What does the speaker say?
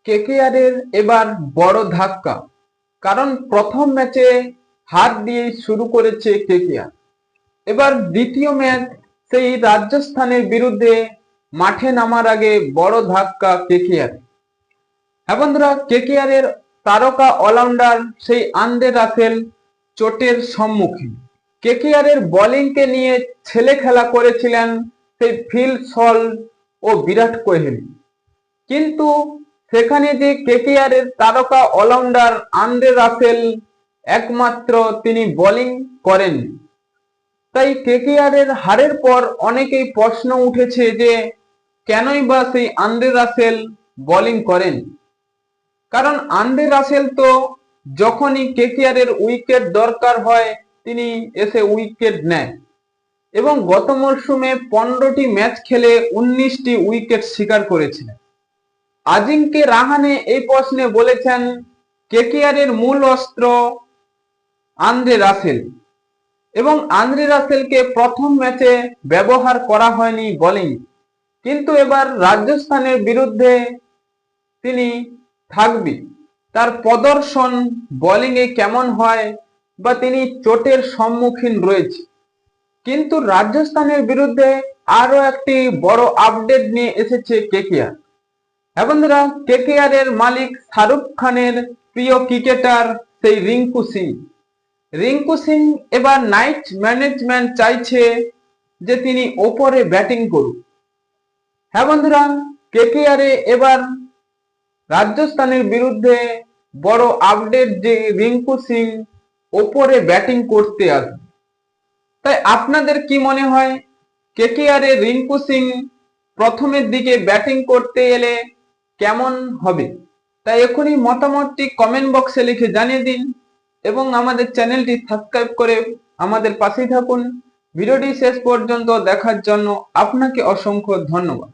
KKR এর এবার বড় ধাক্কা, কারণ প্রথম ম্যাচে হার দিয়ে শুরু করেছে কেকেআর। এবার দ্বিতীয় ম্যাচ সেই রাজস্থানের বিরুদ্ধে মাঠে নামার আগে বড় ধাক্কা কেকেআর। হ্যাঁ বন্ধুরা, কেকেআর এর তারকা অলরাউন্ডার সেই আন্দ্রে রাসেল চোটের সম্মুখীন। কেকেআর এর বোলিংকে নিয়ে ছেলে খেলা করেছিলেন সেই ফিল সল্ট ও বিরাট কোহলি, কিন্তু সেখানে যে কেকেআর এর তারকা অলরাউন্ডার আন্দ্রে রাসেল একমাত্র তিনি বোলিং করেন। তাই কেকেআর এর হারের পর অনেকেই প্রশ্ন উঠেছে যে কেনই বা সেই আন্দ্রে রাসেল বোলিং করেন। কারণ আন্দ্রে রাসেল তো যখনই কেকেআর এর উইকেট দরকার হয় তিনি এসে উইকেট নেয়, এবং গত মরশুমে 15টি ম্যাচ খেলে 19টি উইকেট শিকার করেছিলেন। আজিঙ্কে রাহানে এই প্রশ্নে বলেছেন কেকেআর এর মূল অস্ত্র আন্দ্রে রাসেল, এবং আন্দ্রে রাসেলকে প্রথম ম্যাচে ব্যবহার করা হয়নি বোলিং, কিন্তু এবার রাজস্থানের বিরুদ্ধে তিনি থাকবে। তার প্রদর্শন বোলিং এ কেমন হয় বা তিনি চোটের সম্মুখীন রয়েছে। কিন্তু রাজস্থানের বিরুদ্ধে আরো একটি বড় আপডেট নিয়ে এসেছে কেকেআর। হ্যাঁ বন্ধুরা, কেকেআর এর মালিক শাহরুখ খানের প্রিয় ক্রিকেটার সেই রিঙ্কু সিং এবার নাইট ম্যানেজমেন্ট চাইছে যে তিনি ওপরে ব্যাটিং করুন। হ্যাঁ বন্ধুরা, কেকেআর এ এবার রাজস্থানের বিরুদ্ধে বড় আপডেট যে রিঙ্কু সিং ওপরে ব্যাটিং করতে আসবে। তাই আপনাদের কি মনে হয়, কেকেআর এর রিঙ্কু সিং প্রথমের দিকে ব্যাটিং করতে এলে কেমন হবে? তাই এখনই মতামতটি কমেন্ট বক্সে লিখে জানিয়ে দিন, এবং আমাদের চ্যানেলটি সাবস্ক্রাইব করে আমাদের পাশেই থাকুন। ভিডিওটি শেষ পর্যন্ত দেখার জন্য আপনাকে অসংখ্য ধন্যবাদ।